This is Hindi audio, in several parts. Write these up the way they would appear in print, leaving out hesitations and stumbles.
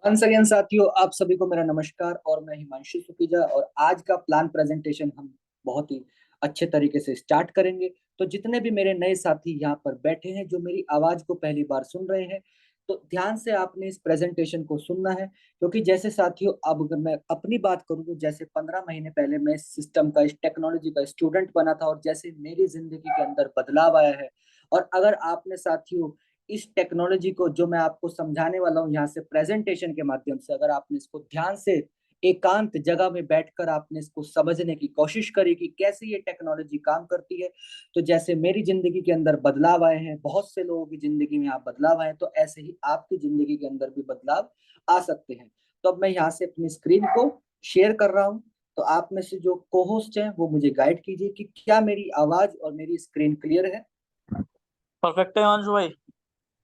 वंस अगेन साथियों, आप सभी को मेरा नमस्कार। और मैं हिमांशु सुकीजा, और आज का प्लान प्रेजेंटेशन हम बहुत ही अच्छे तरीके से स्टार्ट करेंगे। तो जितने भी मेरे नए साथी यहाँ पर बैठे हैं, जो मेरी आवाज को पहली बार सुन रहे हैं, तो ध्यान से आपने इस प्रेजेंटेशन को सुनना है। क्योंकि जैसे साथियों, अब अगर मैं अपनी बात करूँ तो जैसे 15 महीने पहले मैं इस सिस्टम का, इस टेक्नोलॉजी का स्टूडेंट बना था, और जैसे मेरी जिंदगी के अंदर बदलाव आया है। और अगर आपने साथियों इस टेक्नोलॉजी को, जो मैं आपको समझाने वाला हूँ यहाँ से प्रेजेंटेशन के माध्यम से, अगर आपने इसको ध्यान से एकांत जगह में बैठकर आपने इसको समझने की कोशिश करी कि कैसे ये टेक्नोलॉजी काम करती है, तो जैसे मेरी जिंदगी के अंदर बदलाव आए हैं, बहुत से लोगों की जिंदगी में यहाँ बदलाव आए हैं, तो ऐसे ही आपकी जिंदगी के अंदर भी बदलाव आ सकते हैं। तो अब मैं यहाँ से अपनी स्क्रीन को शेयर कर रहा हूँ। तो आप में से जो को होस्ट हैं वो मुझे गाइड कीजिए कि क्या मेरी आवाज और मेरी स्क्रीन क्लियर है। परफेक्ट है अंशु भाई।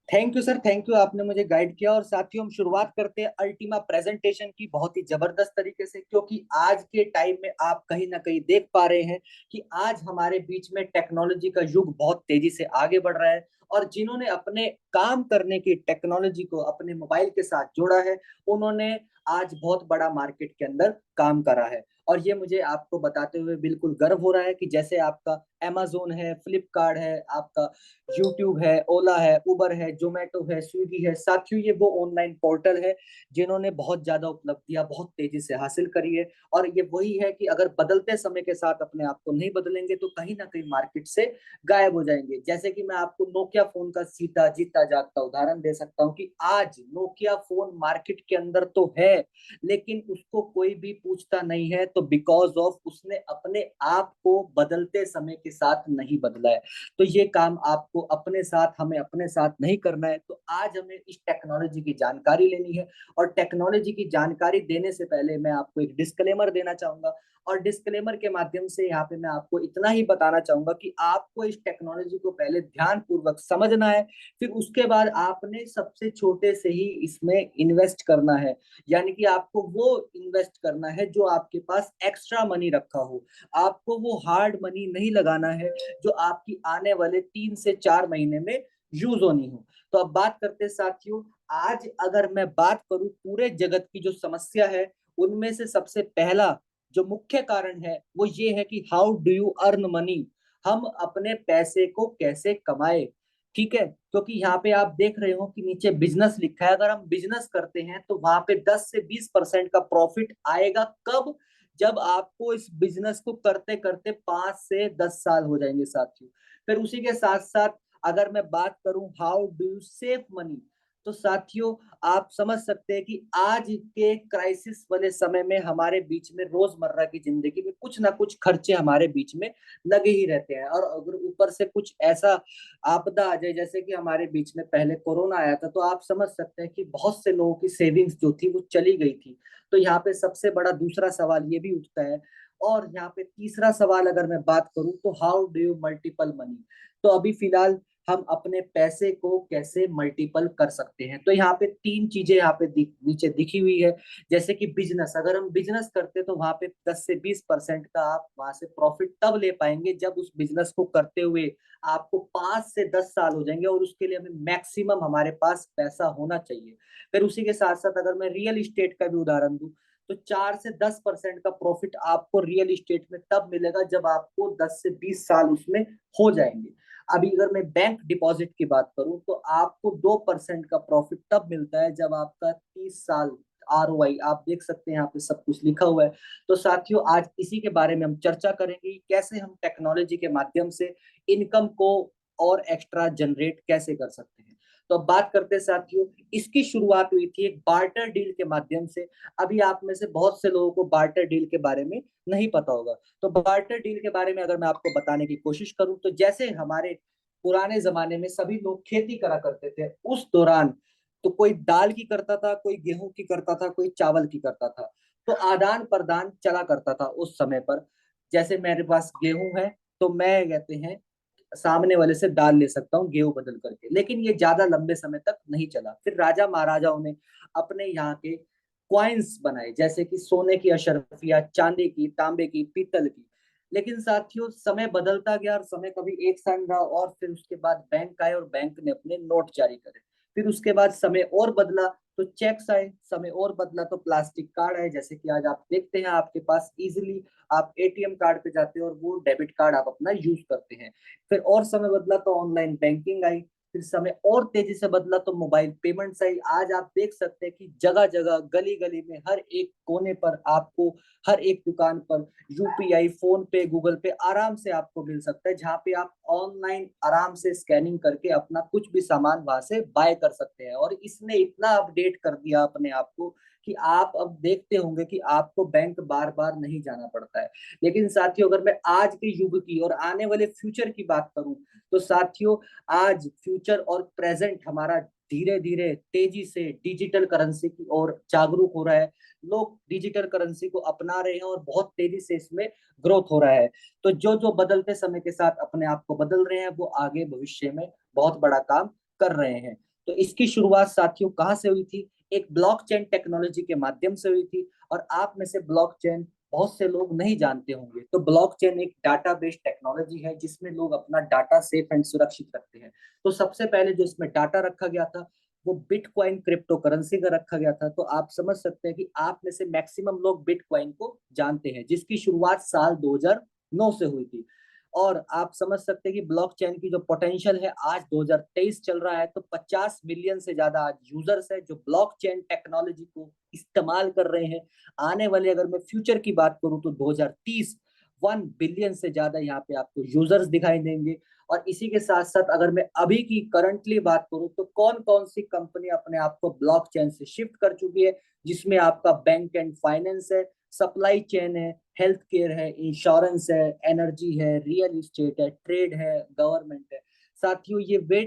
Thank you sir, thank you, आपने मुझे गाइड किया। और साथियों, हम शुरुआत करते हैं अल्टीमा प्रेजेंटेशन की बहुत ही जबरदस्त तरीके से, क्योंकि आज के टाइम में आप कहीं ना कहीं देख पा रहे हैं कि आज हमारे बीच में टेक्नोलॉजी का युग बहुत तेजी से आगे बढ़ रहा है। और जिन्होंने अपने काम करने की टेक्नोलॉजी को अपने मोबाइल के साथ जोड़ा है, उन्होंने आज बहुत बड़ा मार्केट के अंदर काम करा है। और ये मुझे आपको बताते हुए बिल्कुल गर्व हो रहा है कि जैसे आपका Amazon है, फ्लिपकार्ट है, आपका यूट्यूब है, ओला है, उबर है, जोमेटो है, स्विगी है, साथियों ये वो ऑनलाइन पोर्टल है जिन्होंने बहुत ज्यादा उपलब्धियां बहुत तेजी से हासिल करी है। और ये वही है कि अगर बदलते समय के साथ अपने आप को नहीं बदलेंगे तो कहीं ना कहीं मार्केट से गायब हो जाएंगे। जैसे कि मैं आपको नोकिया फोन का सीधा जीता जागता उदाहरण दे सकता हूँ कि आज नोकिया फोन मार्केट के अंदर तो है, लेकिन उसको कोई भी पूछता नहीं है, तो बिकॉज ऑफ उसने अपने आप को बदलते समय के साथ नहीं बदला है। तो ये काम आपको अपने साथ, हमें अपने साथ नहीं करना है। तो आज हमें इस टेक्नोलॉजी की जानकारी लेनी है। और टेक्नोलॉजी की जानकारी देने से पहले मैं आपको एक डिस्क्लेमर देना चाहूंगा। और डिस्क्लेमर के माध्यम से यहाँ पे मैं आपको इतना ही बताना चाहूंगा कि आपको इस टेक्नोलॉजी को पहले ध्यान पूर्वक समझना है। फिर उसके बाद आपने सबसे छोटे से ही इसमें इन्वेस्ट करना है। यानी कि आपको वो इन्वेस्ट करना है जो आपके पास एक्स्ट्रा मनी रखा हो। आपको वो हार्ड मनी नहीं लगाना है जो आपकी आने वाले 3 से 4 महीने में यूज होनी हो। तो अब बात करते हैं साथियों, आज अगर मैं बात करूं पूरे जगत की जो समस्या है, उनमें से सबसे पहला जो मुख्य कारण है वो ये है कि how do you earn money. हम अपने पैसे को कैसे कमाए। ठीक है, क्योंकि यहाँ पे आप देख रहे हो कि नीचे बिजनेस लिखा है। अगर हम बिजनेस करते हैं तो वहां पे 10 से 20% का प्रॉफिट आएगा। कब? जब आपको इस बिजनेस को करते करते 5 से 10 साल हो जाएंगे साथियों। फिर उसी के साथ साथ अगर मैं बात करूं how do you save money, तो साथियों आप समझ सकते हैं कि आज के क्राइसिस वाले समय में हमारे बीच में रोजमर्रा की जिंदगी में कुछ ना कुछ खर्चे हमारे बीच में लगे ही रहते हैं। और अगर ऊपर से कुछ ऐसा आपदा आ जाए, जैसे कि हमारे बीच में पहले कोरोना आया था, तो आप समझ सकते हैं कि बहुत से लोगों की सेविंग्स जो थी वो चली गई थी। तो यहाँ पे सबसे बड़ा दूसरा सवाल ये भी उठता है। और यहाँ पे तीसरा सवाल अगर मैं बात करूं तो how do you multiple money. तो अभी फिलहाल हम अपने पैसे को कैसे मल्टीपल कर सकते हैं, तो यहाँ पे तीन चीजें यहाँ पे नीचे दिखी हुई है। जैसे कि बिजनेस, अगर हम बिजनेस करते तो वहां पे 10 से 20% का आप वहां से प्रॉफिट तब ले पाएंगे जब उस बिजनेस को करते हुए आपको 5 से 10 साल हो जाएंगे, और उसके लिए हमें मैक्सिमम हमारे पास पैसा होना चाहिए। फिर उसी के साथ साथ अगर मैं रियल इस्टेट का भी उदाहरण दूं, तो 4 से 10% का प्रॉफिट आपको रियल इस्टेट में तब मिलेगा जब आपको 10 से 20 साल उसमें हो जाएंगे। अभी अगर मैं बैंक डिपॉजिट की बात करूं तो आपको 2% का प्रॉफिट तब मिलता है जब आपका 30 साल ROI, आप देख सकते हैं यहाँ पे सब कुछ लिखा हुआ है। तो साथियों आज इसी के बारे में हम चर्चा करेंगे कि कैसे हम टेक्नोलॉजी के माध्यम से इनकम को और एक्स्ट्रा जनरेट कैसे कर सकते हैं। तो अब बात करते हैं साथियों, इसकी शुरुआत हुई थी एक बार्टर डील के माध्यम से। अभी आप में से बहुत से लोगों को बार्टर डील के बारे में नहीं पता होगा। तो बार्टर डील के बारे में अगर मैं आपको बताने की कोशिश करूं, तो जैसे हमारे पुराने जमाने में सभी लोग खेती करा करते थे उस दौरान, तो कोई दाल की करता था, कोई गेहूं की करता था, कोई चावल की करता था। तो आदान प्रदान चला करता था उस समय पर। जैसे मेरे पास गेहूं है, तो मैं कहते हैं सामने वाले से दाल ले सकता हूँ गेहूं बदल करके, लेकिन ये ज्यादा लंबे समय तक नहीं चला। फिर राजा महाराजाओं ने अपने यहाँ के क्वाइंस बनाए, जैसे कि सोने की अशरफिया, चांदी की, तांबे की, पीतल की। लेकिन साथियों समय बदलता गया और समय कभी एक साथ रहा, और फिर उसके बाद बैंक आए और बैंक ने अपने नोट जारी करे। फिर उसके बाद समय और बदला, तो चेक्स आए, समय और बदला तो प्लास्टिक कार्ड आए, जैसे कि आज आप देखते हैं आपके पास इजिली आप एटीएम कार्ड पे जाते हैं और वो डेबिट कार्ड आप अपना यूज करते हैं। फिर और समय बदला तो ऑनलाइन बैंकिंग आई। फिर समय और तेजी से बदला तो मोबाइल पेमेंट्स आई। आज आप देख सकते हैं कि जगह जगह गली गली में हर एक कोने पर आपको, हर एक दुकान पर यूपीआई, फोन पे, गूगल पे आराम से आपको मिल सकता है, जहाँ पे आप ऑनलाइन आराम से स्कैनिंग करके अपना कुछ भी सामान वहां से बाय कर सकते हैं। और इसने इतना अपडेट कर दिया अपने आप को कि आप अब देखते होंगे कि आपको बैंक बार बार नहीं जाना पड़ता है। लेकिन साथियों, अगर मैं आज के युग की और आने वाले फ्यूचर की बात करूं, तो साथियों आज फ्यूचर और प्रेजेंट हमारा धीरे धीरे तेजी से डिजिटल करेंसी की ओर जागरूक हो रहा है। लोग डिजिटल करेंसी को अपना रहे हैं और बहुत तेजी से इसमें ग्रोथ हो रहा है। तो जो जो बदलते समय के साथ अपने आप को बदल रहे हैं, वो आगे भविष्य में बहुत बड़ा काम कर रहे हैं। तो इसकी शुरुआत साथियों कहाँ से हुई थी? एक ब्लॉकचेन टेक्नोलॉजी के माध्यम से हुई थी। और आप में से ब्लॉकचेन बहुत से लोग नहीं जानते होंगे, तो ब्लॉकचेन एक डाटाबेस टेक्नोलॉजी है जिसमें लोग अपना डाटा सेफ एंड सुरक्षित रखते हैं। तो सबसे पहले जो इसमें डाटा रखा गया था वो बिटकॉइन क्रिप्टो करेंसी का रखा गया था। तो आप समझ सकते हैं कि आप में से मैक्सिमम लोग बिटकॉइन को जानते हैं, जिसकी शुरुआत साल 2009 से हुई थी। और आप समझ सकते हैं कि ब्लॉकचेन की जो पोटेंशियल है, आज 2023 चल रहा है तो 50 मिलियन से ज्यादा आज यूजर्स है जो ब्लॉकचेन टेक्नोलॉजी को इस्तेमाल कर रहे हैं। आने वाले अगर मैं फ्यूचर की बात करूं तो 2030 1 बिलियन से ज्यादा यहाँ पे आपको यूजर्स दिखाई देंगे। और इसी के साथ साथ अगर मैं अभी की करंटली बात करूं तो कौन कौन सी कंपनी अपने आप को ब्लॉकचेन से शिफ्ट कर चुकी है, जिसमें आपका बैंक एंड फाइनेंस है, सप्लाई चेन है, हेल्थ केयर है, इंश्योरेंस है, एनर्जी है, रियल इस्टेट है, ट्रेड है, गवर्नमेंट है। साथियों, ये वे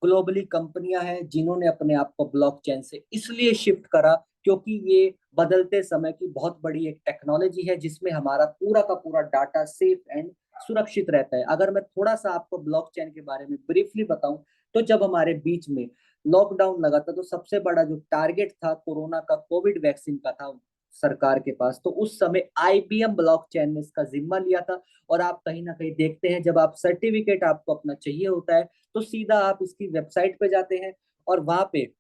ग्लोबली कंपनियां हैं जिन्होंने अपने आप को ब्लॉकचेन से इसलिए शिफ्ट करा क्योंकि ये बदलते समय की बहुत बड़ी एक टेक्नोलॉजी है जिसमें हमारा पूरा का पूरा डाटा सेफ एंड सुरक्षित रहता है। अगर मैं थोड़ा सा आपको ब्लॉकचेन के बारे में ब्रीफली बताऊं, तो जब हमारे बीच में लॉकडाउन लगा था तो सबसे बड़ा जो टारगेट था कोरोना का, कोविड वैक्सीन का था सरकार के पास। तो उस समय आईबीएम ब्लॉकचेन ने इसका जिम्मा लिया था। और आप कहीं ना कहीं देखते हैं, जब आप सर्टिफिकेट आपको अपना चाहिए होता है तो सीधा आप इसकी वेबसाइट पे जाते हैं और वहां पे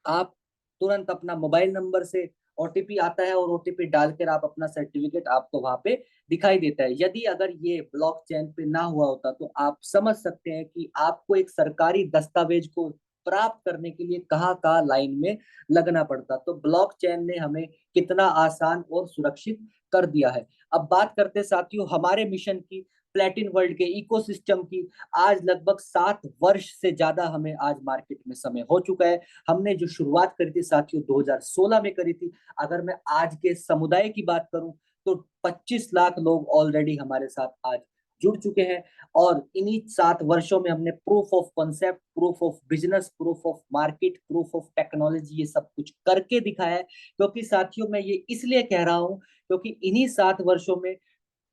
आप तुरंत अपना मोबाइल नंबर से ओटीपी आता है और ओटीपी डालकर आप अपना सर्टिफिकेट आपको वहां पे दिखाई देता है। यदि अगर ये ब्लॉकचेन पे ना हुआ होता तो आप समझ सकते हैं कि आपको एक सरकारी दस्तावेज को प्राप्त करने के लिए कहाँ कहाँ लाइन में लगना पड़ता। तो ब्लॉकचेन ने हमें कितना आसान और सुरक्षित कर दिया है। अब बात करते हैं साथियों हमारे मिशन की, प्लेटिन वर्ल्ड के इकोसिस्टम की। आज लगभग 7 वर्ष से ज्यादा हमें आज मार्केट में समय हो चुका है। हमने जो शुरुआत करी थी साथियों 2016 में करी थी। अगर मैं आज के समुदाय की बात करूं तो 25 लाख लोग ऑलरेडी हमारे साथ आज जुड़ चुके हैं। और इन्हीं 7 वर्षों में हमने proof of concept, proof of business, proof of market, proof of technology, ये सब कुछ करके दिखाया है। क्योंकि साथियों मैं ये इसलिए कह रहा हूं क्योंकि इन्हीं 7 वर्षों में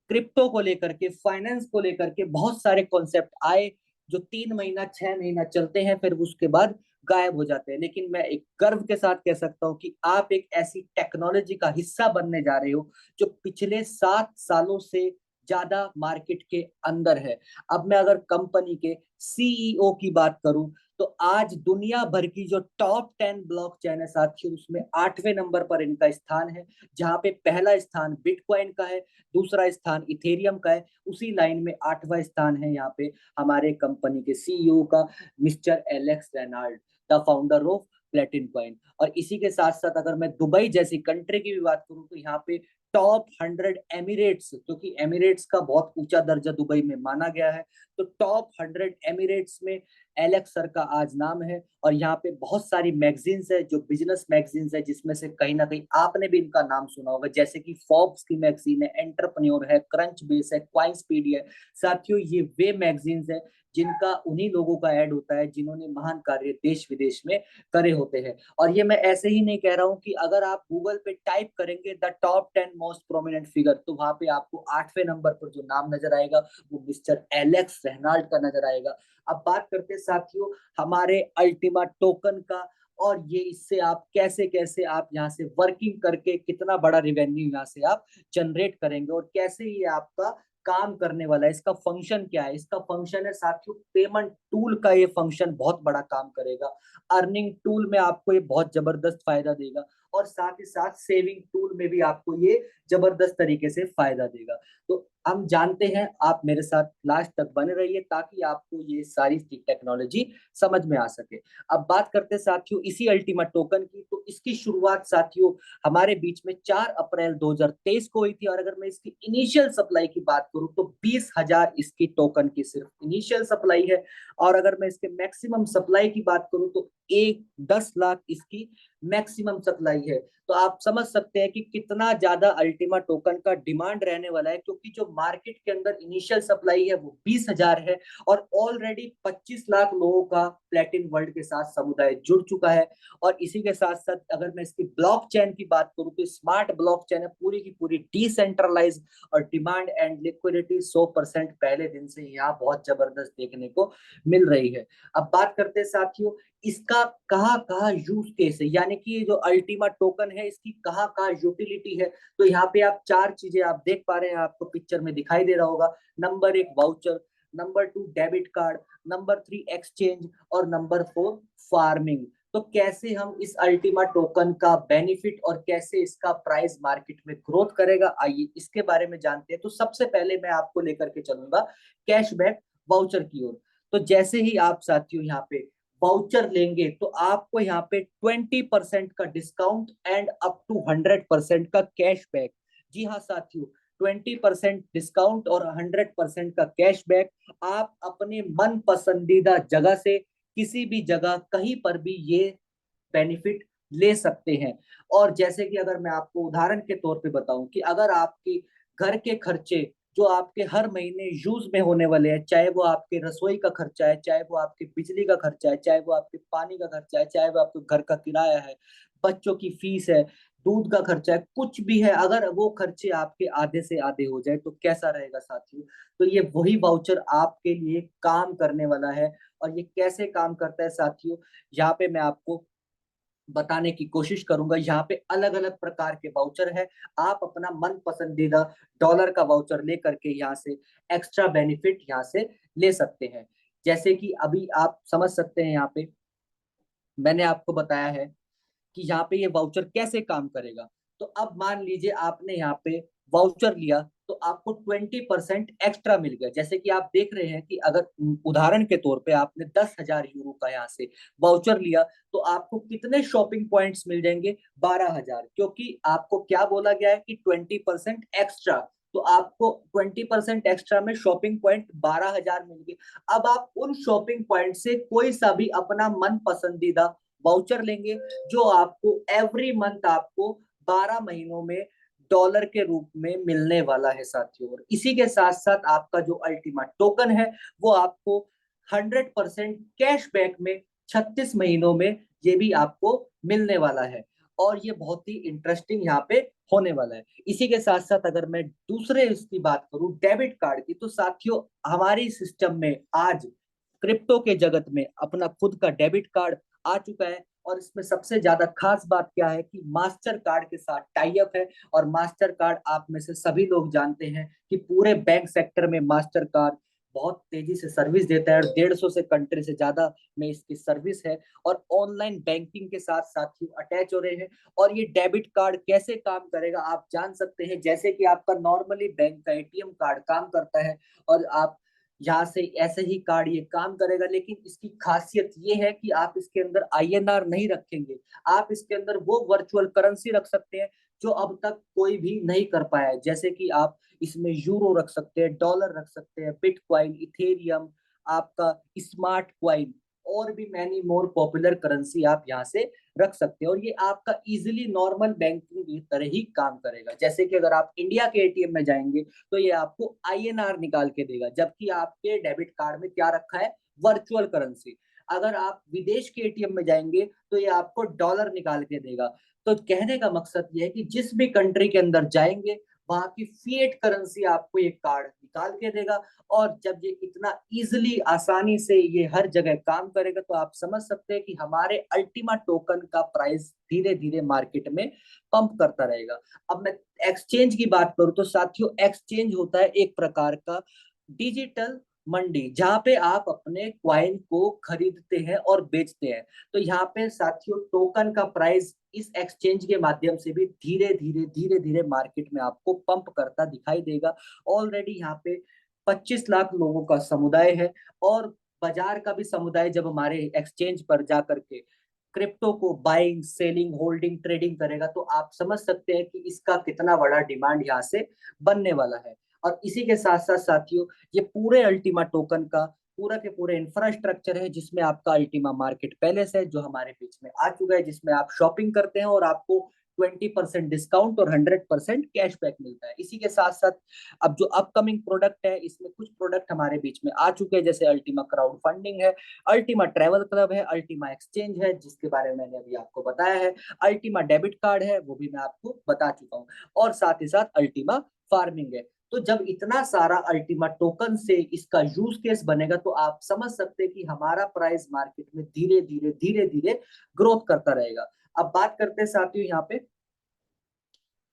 क्रिप्टो को लेकर के, फाइनेंस को लेकर के बहुत सारे कॉन्सेप्ट आए जो 3 महीना 6 महीना चलते हैं, फिर उसके बाद गायब हो जाते हैं। लेकिन मैं एक गर्व के साथ कह सकता हूँ कि आप एक ऐसी टेक्नोलॉजी का हिस्सा बनने जा रहे हो जो पिछले 7 सालों से ज्यादा मार्केट के अंदर है। अब मैं अगर कंपनी के सीईओ की बात करूं तो आज दुनिया भर की जो टॉप 10 ब्लॉकचेन है साथियों, उसमें 8वें नंबर पर इनका स्थान है। जहां पे पहला स्थान बिटकॉइन का है, दूसरा स्थान इथेरियम का है, उसी लाइन में 8वां स्थान है यहाँ पे हमारे कंपनी के सीईओ का, mister Alex Reginald, the founder of प्लेटिन coin. और इसी के साथ साथ अगर मैं दुबई जैसी कंट्री की भी बात करूं तो यहाँ पे टॉप 100 एमिरेट्स, क्योंकि एमिरेट्स का बहुत ऊंचा दर्जा दुबई में माना गया है, तो टॉप 100 एमिरेट्स में एलेक्स सर का आज नाम है। और यहाँ पे बहुत सारी मैगजीन्स है जो बिजनेस मैगजीन्स है, जिसमें से कहीं ना कहीं आपने भी इनका नाम सुना होगा, जैसे कि फोर्ब्स की मैगजीन है, एंटरप्रेन्योर है, क्रंच बेस है, क्वाइंसपीडिया है। साथियों ये वे मैगजीन्स है जिनका उन्हीं लोगों का ऐड होता है जिन्होंने महान कार्य देश विदेश में करे होते हैं। और ये मैं ऐसे ही नहीं कह रहा हूँ कि अगर आप गूगल पे टाइप करेंगे the top 10 most prominent figure, तो वहां पे आपको 8वें नंबर पर जो नाम नजर आएगा वो मिस्टर एलेक्स रेनाल्ड का नजर आएगा। अब बात करते हैं साथियों हमारे अल्टीमा टोकन का, और ये इससे आप कैसे कैसे आप यहाँ से वर्किंग करके कितना बड़ा रिवेन्यू यहाँ से आप जनरेट करेंगे और कैसे ये आपका काम करने वाला है, इसका फंक्शन क्या है? इसका फंक्शन है साथियों, पेमेंट टूल का ये फंक्शन बहुत बड़ा काम करेगा। अर्निंग टूल में आपको ये बहुत जबरदस्त फायदा देगा, और साथ ही साथ सेविंग टूल में भी आपको ये जबरदस्त तरीके से फायदा देगा। तो हम जानते हैं, आप मेरे साथ लास्ट तक बने रहिए ताकि आपको ये सारी टेक्नोलॉजी समझ में आ सके। अब बात करते हैं साथियों इसी अल्टीमा टोकन की। तो इसकी शुरुआत साथियों हमारे बीच में 4 अप्रैल 2023 को हुई थी, और अगर मैं इसकी इनिशियल सप्लाई की बात करूं तो 20,000 इसकी टोकन की सिर्फ इनिशियल सप्लाई है। और अगर मैं इसके मैक्सिमम सप्लाई की बात करूं तो 10 लाख इसकी मैक्सिमम सप्लाई है। तो आप समझ सकते हैं कि कितना ज्यादा अल्टीमा टोकन का डिमांड रहने वाला है, क्योंकि जो मार्केट के अंदर इनिशियल सप्लाई है वो 20,000 है, और ऑलरेडी 25 लाख लोगों का प्लेटिन वर्ल्ड के साथ समुदाय जुड़ चुका है। और इसी के साथ साथ अगर मैं इसकी ब्लॉकचेन की बात करूं तो स्मार्ट ब्लॉकचेन है, पूरी की पूरी डिसेंट्रलाइज, और डिमांड एंड लिक्विडिटी 100% पहले दिन से यहाँ बहुत जबरदस्त देखने को मिल रही है। अब बात करते हैं साथियों इसका कहाँ कहाँ यूज केस है, यानी कि ये जो अल्टीमा टोकन है इसकी कहाँ कहाँ यूटिलिटी है। तो यहाँ पे आप 4 चीजें आप देख पा रहे हैं, आपको पिक्चर में दिखाई दे रहा होगा। Number 1 voucher, number 2 debit card, number 3 exchange, और नंबर 4 फार्मिंग। तो कैसे हम इस अल्टीमा टोकन का बेनिफिट और कैसे इसका प्राइस मार्केट में ग्रोथ करेगा, आइए इसके बारे में जानते हैं। तो सबसे पहले मैं आपको लेकर के चलूंगा कैशबैक वाउचर की ओर। तो जैसे ही आप साथियों यहाँ पे वाउचर लेंगे तो आपको यहाँ पे 20% का डिस्काउंट एंड अप टू 100% का कैशबैक। जी हाँ साथियों, 20% डिस्काउंट और 100% का कैशबैक। आप अपने मन पसंदीदा जगह से किसी भी जगह कहीं पर भी ये बेनिफिट ले सकते हैं। और जैसे कि अगर मैं आपको उदाहरण के तौर पे बताऊं कि अगर आपके घर के खर्चे जो आपके हर महीने यूज में होने वाले हैं, चाहे वो आपके रसोई का खर्चा है, चाहे वो आपके बिजली का खर्चा है, चाहे वो आपके पानी का खर्चा है, चाहे वो आपके घर का किराया है, बच्चों की फीस है, दूध का खर्चा है, कुछ भी है, अगर वो खर्चे आपके आधे से आधे हो जाए तो कैसा रहेगा साथियों? तो ये वही वाउचर आपके लिए काम करने वाला है। और ये कैसे काम करता है साथियों, यहाँ पे मैं आपको बताने की कोशिश करूंगा। यहाँ पे अलग अलग प्रकार के वाउचर है, आप अपना मन पसंदीदा डॉलर का वाउचर लेकर के यहाँ से एक्स्ट्रा बेनिफिट यहाँ से ले सकते हैं। जैसे कि अभी आप समझ सकते हैं, यहाँ पे मैंने आपको बताया है कि यहाँ पे ये वाउचर कैसे काम करेगा। तो अब मान लीजिए आपने यहाँ पे वाउचर लिया तो आपको 20% एक्स्ट्रा मिल गया। जैसे कि आप देख रहे हैं कि अगर उदाहरण के तौर पे आपने 10,000 यूरो का यहाँ से वाउचर लिया तो आपको कितने शॉपिंग पॉइंट्स मिल जाएंगे? 12,000, क्योंकि आपको क्या बोला गया है कि 20% एक्स्ट्रा। तो आपको 20% एक्स्ट्रा में शॉपिंग पॉइंट 12,000 मिल गए। अब आप उन शॉपिंग पॉइंट से कोई सा भी अपना मन पसंदीदा वाउचर लेंगे, जो आपको एवरी मंथ आपको 12 महीनों में डॉलर के रूप में मिलने वाला है साथियों। और इसी के साथ साथ आपका जो अल्टीमा टोकन है वो आपको 100% कैशबैक में 36 महीनों में ये भी आपको मिलने वाला है। और ये बहुत ही इंटरेस्टिंग यहाँ पे होने वाला है। इसी के साथ साथ अगर मैं दूसरे इसकी बात करूं डेबिट कार्ड की, तो साथियों हमारी सिस्टम में आज क्रिप्टो के जगत में अपना खुद का डेबिट कार्ड आ चुका है। और इसमें सबसे ज्यादा खास बात क्या है कि मास्टर कार्ड के साथ टाई अप है। और मास्टर कार्ड आप में से सभी लोग जानते हैं कि पूरे बैंक सेक्टर में मास्टर कार्ड बहुत तेजी से सर्विस देता है, और 150 से कंट्री से ज्यादा में इसकी सर्विस है, और ऑनलाइन बैंकिंग के साथ साथियों अटैच हो रहे हैं। और ये डेबिट कार्ड कैसे काम करेगा आप जान सकते हैं, जैसे कि आपका नॉर्मली बैंक का एटीएम कार्ड काम करता है, और आप यहाँ से ऐसे ही कार्ड ये काम करेगा। लेकिन इसकी खासियत ये है कि आप इसके अंदर आईएनआर नहीं रखेंगे, आप इसके अंदर वो वर्चुअल करेंसी रख सकते हैं जो अब तक कोई भी नहीं कर पाया है। जैसे कि आप इसमें यूरो रख सकते हैं, डॉलर रख सकते हैं, बिटकॉइन, इथेरियम, आपका स्मार्ट क्वाइन, और भी मैनी मोर पॉपुलर करेंसी आप यहाँ से रख सकते हैं। और ये आपका इजिली नॉर्मल बैंकिंग की तरह ही काम करेगा। जैसे कि अगर आप इंडिया के एटीएम में जाएंगे तो ये आपको आईएनआर निकाल के देगा, जबकि आपके डेबिट कार्ड में क्या रखा है? Virtual currency. अगर आप विदेश के एटीएम में जाएंगे तो ये आपको डॉलर निकाल के देगा। तो कहने का मकसद ये है कि जिस भी कंट्री के अंदर जाएंगे वहां की फिएट करेंसी आपको ये कार्ड निकाल के देगा। और जब ये इतना इजिली आसानी से ये हर जगह काम करेगा तो आप समझ सकते हैं कि हमारे अल्टीमा टोकन का प्राइस धीरे धीरे मार्केट में पंप करता रहेगा। अब मैं एक्सचेंज की बात करूं तो साथियों, एक्सचेंज होता है एक प्रकार का डिजिटल मंडी, जहां पे आप अपने क्वाइन को खरीदते हैं और बेचते हैं। तो यहाँ पे साथियों टोकन का प्राइस इस एक्सचेंज के माध्यम से भी धीरे धीरे मार्केट में आपको पंप करता दिखाई देगा। ऑलरेडी यहाँ पे 25 लाख लोगों का समुदाय है, और बाजार का भी समुदाय जब हमारे एक्सचेंज पर जाकर के क्रिप्टो को बाइंग सेलिंग होल्डिंग ट्रेडिंग करेगा तो आप समझ सकते हैं कि इसका कितना बड़ा डिमांड यहाँ से बनने वाला है। और इसी के साथ साथ साथियों, ये पूरे अल्टीमा टोकन का पूरा के पूरे इंफ्रास्ट्रक्चर है, जिसमें आपका अल्टीमा मार्केट पैलेस है जो हमारे बीच में आ चुका है, जिसमें आप शॉपिंग करते हैं और आपको 20% डिस्काउंट और 100% कैशबैक मिलता है। इसी के साथ साथ अब जो अपकमिंग प्रोडक्ट है, इसमें कुछ प्रोडक्ट हमारे बीच में आ चुके हैं, जैसे अल्टीमा क्राउड फंडिंग है, अल्टीमा ट्रेवल क्लब है, अल्टीमा एक्सचेंज है जिसके बारे में मैंने अभी आपको बताया है, अल्टीमा डेबिट कार्ड है वो भी मैं आपको बता चुका हूँ, और साथ ही साथ अल्टीमा फार्मिंग है। तो जब इतना सारा अल्टीमा टोकन से इसका यूज केस बनेगा तो आप समझ सकते हैं कि हमारा प्राइस मार्केट में धीरे धीरे ग्रोथ करता रहेगा। अब बात करते हैं साथियों यहाँ पे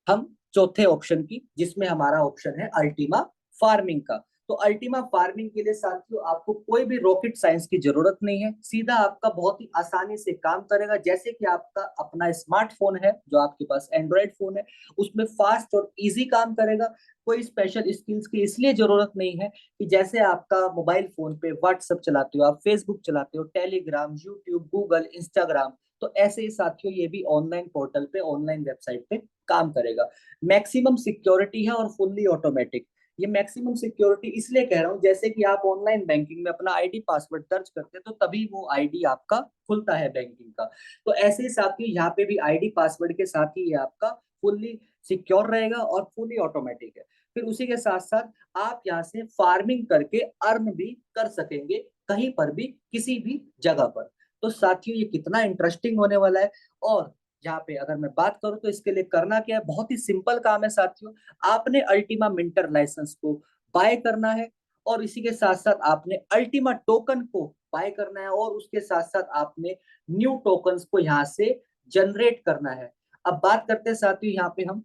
हम चौथे ऑप्शन की, जिसमें हमारा ऑप्शन है अल्टीमा फार्मिंग का। तो अल्टीमा फार्मिंग के लिए साथियों आपको कोई भी रॉकेट साइंस की जरूरत नहीं है, सीधा आपका बहुत ही आसानी से काम करेगा। जैसे कि आपका अपना स्मार्टफोन है, जो आपके पास एंड्रॉयड फोन है, उसमें फास्ट और इजी काम करेगा। कोई स्पेशल स्किल्स की इसलिए जरूरत नहीं है कि जैसे आपका मोबाइल फोन पे व्हाट्सएप चलाते हो, आप फेसबुक चलाते हो, टेलीग्राम, यूट्यूब, गूगल, इंस्टाग्राम, तो ऐसे ही साथियों ये भी ऑनलाइन पोर्टल पे ऑनलाइन वेबसाइट पे काम करेगा। मैक्सिमम सिक्योरिटी है और फुल्ली ऑटोमेटिक। ये मैक्सिमम सिक्योरिटी इसलिए कह रहा हूँ, जैसे कि आप ऑनलाइन बैंकिंग में अपना आईडी पासवर्ड दर्ज करते हैं तो तभी वो आईडी आपका खुलता है बैंकिंग का। तो ऐसे ही साथ ही यहाँ पे भी आईडी पासवर्ड के साथ ही ये आपका फुल्ली सिक्योर रहेगा और फुल्ली ऑटोमेटिक है। फिर उसी के साथ साथ आप यहाँ से फार्मिंग करके अर्न भी कर सकेंगे, कहीं पर भी किसी भी जगह पर। तो साथियों ये कितना इंटरेस्टिंग होने वाला है। और यहाँ पे अगर मैं बात करूं तो इसके लिए करना क्या है, बहुत ही सिंपल काम है साथियों। आपने अल्टीमा मिंटर लाइसेंस को बाय करना है, और इसी के साथ साथ आपने अल्टीमा टोकन को बाय करना है, और उसके साथ साथ आपने न्यू टोकन्स को यहाँ से जनरेट करना है। अब बात करते हैं साथियों यहाँ पे हम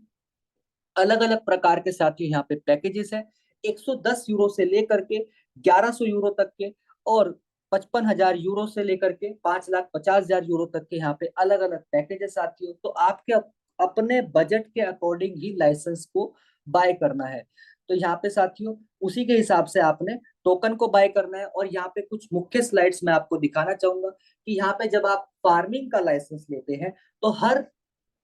अलग अलग प्रकार के साथियों यहाँ पे पैकेजेस है। 110 यूरो से लेकर के 1100 यूरो तक के, और 55,000 यूरो से लेकर के 5,50,000 यूरो तक के यहाँ पे अलग अलग पैकेज है साथियों। तो आपके अपने बजट के अकॉर्डिंग ही लाइसेंस को बाय करना है। तो यहाँ पे साथियों उसी के हिसाब से आपने टोकन को बाय करना है। और यहाँ पे कुछ मुख्य स्लाइड्स मैं आपको दिखाना चाहूंगा कि यहाँ पे जब आप फार्मिंग का लाइसेंस लेते हैं तो हर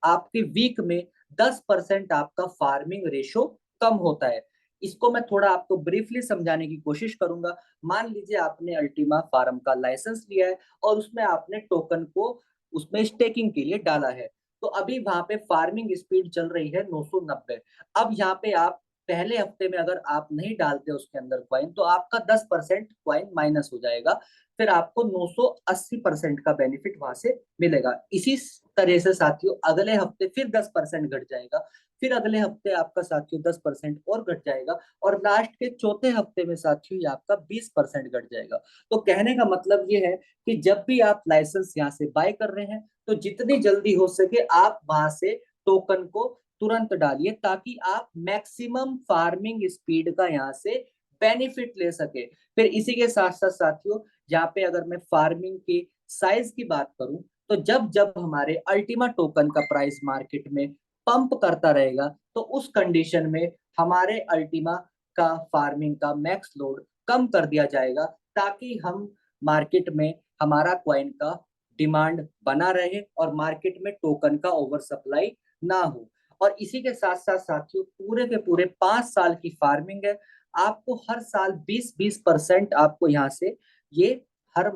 आपके वीक में 10% आपका फार्मिंग रेशो कम होता है। इसको मैं थोड़ा आपको ब्रीफली समझाने की कोशिश करूंगा। मान लीजिए आपने अल्टीमा फार्म का लाइसेंस लिया है और उसमें आपने टोकन को उसमें स्टेकिंग के लिए डाला है। तो अभी वहां पे फार्मिंग स्पीड चल रही है 990। अब यहाँ पे आप पहले हफ्ते में अगर आप नहीं डालते उसके अंदर क्वाइन तो आपका 10% क्वाइन माइनस हो जाएगा। फिर आपको 980% का बेनिफिट वहां से मिलेगा। इसी तरह से साथियों अगले हफ्ते फिर 10% घट जाएगा, फिर अगले हफ्ते आपका साथियों 10% और घट जाएगा, और लास्ट के चौथे हफ्ते में साथियों ये आपका 20% घट जाएगा। तो कहने का मतलब ये है कि जब भी आप लाइसेंस यहाँ से बाय कर रहे हैं तो जितनी जल्दी हो सके आप वहां से टोकन को तुरंत डालिए, ताकि आप मैक्सिमम फार्मिंग स्पीड का यहाँ से बेनिफिट ले सके। फिर इसी के साथ साथ साथियों यहाँ पे अगर मैं फार्मिंग के साइज की बात करूं तो जब जब हमारे अल्टीमा टोकन का प्राइस मार्केट में पंप करता रहेगा तो उस कंडीशन में हमारे अल्टीमा का फार्मिंग का मैक्स लोड कम कर दिया जाएगा, ताकि हम मार्केट में हमारा क्वाइन का डिमांड बना रहे और मार्केट में टोकन का ओवर सप्लाई ना हो। और इसी के साथ साथ साथियों पूरे के पूरे 5 साल की फार्मिंग है। आपको हर साल 20-20% आपको यहाँ से ये हर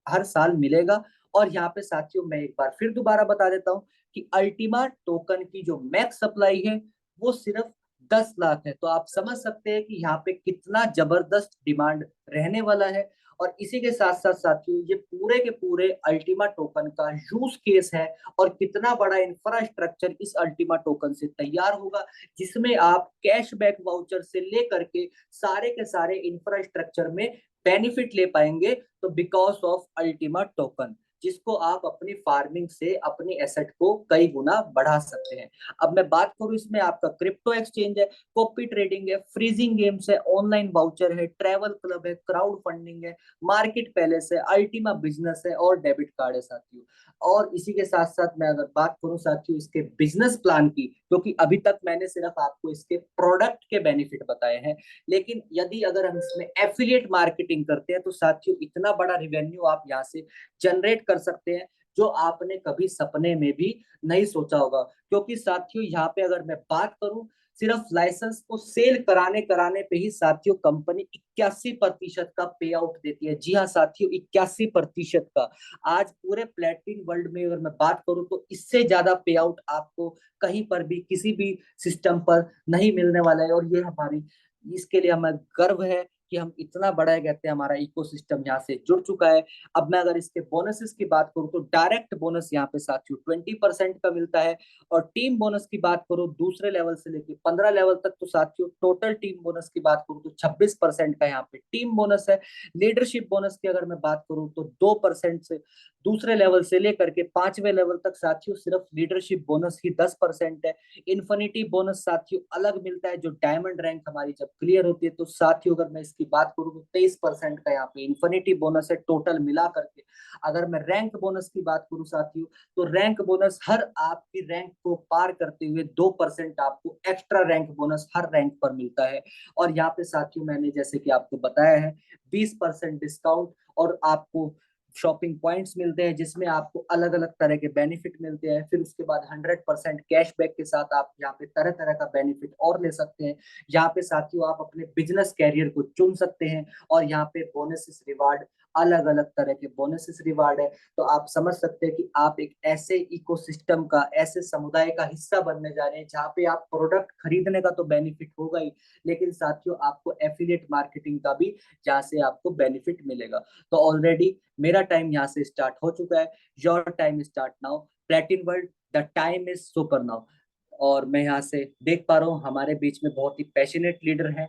हर साल मिलेगा। और यहाँ पे साथियों मैं एक बार फिर दोबारा बता देता हूँ कि अल्टीमा टोकन की जो मैक्स सप्लाई है वो सिर्फ 10 लाख है। तो आप समझ सकते हैं कि यहाँ पे कितना जबरदस्त डिमांड रहने वाला है। और इसी के साथ साथ साथियों ये पूरे के पूरे अल्टीमा टोकन का यूज केस है और कितना बड़ा इंफ्रास्ट्रक्चर इस अल्टीमा टोकन से तैयार होगा, जिसमें आप कैशबैक वाउचर से लेकर के सारे इंफ्रास्ट्रक्चर में बेनिफिट ले पाएंगे। तो बिकॉज ऑफ अल्टीमा टोकन, जिसको आप अपनी फार्मिंग से अपनी एसेट को कई गुना बढ़ा सकते हैं। अब मैं बात करूं, इसमें आपका क्रिप्टो एक्सचेंज है, कॉपी ट्रेडिंग है, फ्रीजिंग गेम्स है, ऑनलाइन वाउचर है, ट्रैवल क्लब है, क्राउड फंडिंग है, मार्केट पैलेस है, अल्टीमा बिजनेस है और डेबिट कार्ड है साथियों। और इसी के साथ साथ मैं अगर बात करूं साथियों इसके बिजनेस प्लान की, क्योंकि अभी तक मैंने सिर्फ आपको इसके प्रोडक्ट के बेनिफिट बताए हैं, लेकिन यदि अगर हम इसमें एफिलिएट मार्केटिंग करते हैं तो साथियों इतना बड़ा रिवेन्यू आप यहाँ से जनरेट कर सकते हैं जो आपने कभी सपने में भी नहीं सोचा होगा। क्योंकि साथियों यहाँ पे अगर मैं बात करूं, सिर्फ लाइसेंस को सेल कराने कराने पे ही साथियों कंपनी 81% का पे आउट देती है। जी हाँ साथियों, 81% का। आज पूरे प्लेटिन वर्ल्ड में अगर मैं बात करूं तो इससे ज्यादा पे आउट आपको कहीं पर भी किसी भी सिस्टम पर नहीं मिलने वाला है। और ये हमारी, इसके लिए हमें गर्व है कि हम इतना बड़ा है, कहते हैं हमारा इकोसिस्टम यहाँ से जुड़ चुका है। अब मैं अगर इसके बोनसेस की बात करूं तो डायरेक्ट बोनस यहाँ पे साथियों 20% का मिलता है। और टीम बोनस की बात करूं दूसरे लेवल से लेके 15 लेवल तक तो साथियों टोटल टीम बोनस की बात करूं तो 26% का यहाँ पे टीम बोनस है। लीडरशिप बोनस की अगर मैं बात करूं तो 2% से दूसरे लेवल से लेकर के 5वें लेवल तक साथियों सिर्फ लीडरशिप बोनस ही 10% है। इन्फिनिटी बोनस साथियों अलग मिलता है, जो डायमंड रैंक हमारी जब क्लियर होती है। तो साथियों अगर मैं इसकी बात करूं तो 23% का यहाँ पे इन्फिनिटी बोनस है टोटल मिला करके। अगर मैं रैंक बोनस की बात करूं साथियों तो रैंक बोनस हर आपकी रैंक को पार करते हुए 2% आपको एक्स्ट्रा रैंक बोनस हर रैंक पर मिलता है। और यहाँ पे साथियों मैंने जैसे कि आपको बताया है 20% डिस्काउंट, और आपको शॉपिंग पॉइंट्स मिलते हैं जिसमें आपको अलग अलग तरह के बेनिफिट मिलते हैं। फिर उसके बाद 100% कैशबैक के साथ आप यहाँ पे तरह तरह का बेनिफिट और ले सकते हैं। यहाँ पे साथियों आप अपने बिजनेस कैरियर को चुन सकते हैं और यहाँ पे बोनसेस रिवार्ड, अलग अलग तरह के बोनसेस रिवार्ड है। तो आप समझ सकते हैं कि आप एक ऐसे इकोसिस्टम का, ऐसे समुदाय का हिस्सा बनने जा रहे हैं जहाँ पे आप प्रोडक्ट खरीदने का तो बेनिफिट होगा ही, लेकिन साथियों आपको एफिलिएट मार्केटिंग का भी जहाँ से आपको बेनिफिट मिलेगा। तो ऑलरेडी मेरा टाइम यहाँ से स्टार्ट हो चुका है। Your time start now, प्लेटिन world, the time is super now. और मैं यहाँ से देख पा रहा हूँ हमारे बीच में बहुत ही पैशनेट लीडर हैं,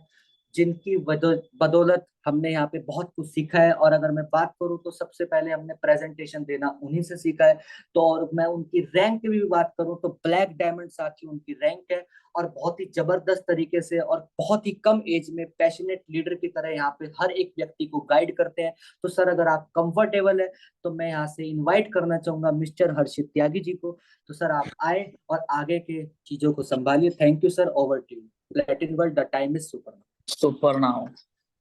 जिनकी बदौलत हमने यहाँ पे बहुत कुछ सीखा है। और अगर मैं बात करूँ तो सबसे पहले हमने प्रेजेंटेशन देना उन्हीं से सीखा है। तो और मैं उनकी रैंक की भी बात करूँ तो ब्लैक डायमंड साथी उनकी रैंक है, और बहुत ही जबरदस्त तरीके से और बहुत ही कम एज में पैशनेट लीडर की तरह यहाँ पे हर एक व्यक्ति को गाइड करते हैं। तो सर अगर आप कंफर्टेबल है तो मैं यहाँ से इनवाइट करना चाहूंगा मिस्टर हर्षित त्यागी जी को। तो सर आप आए और आगे के चीजों को संभालिए। Thank you sir, over to you. Platin world, the time is super. Super now.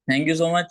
Thank you so much.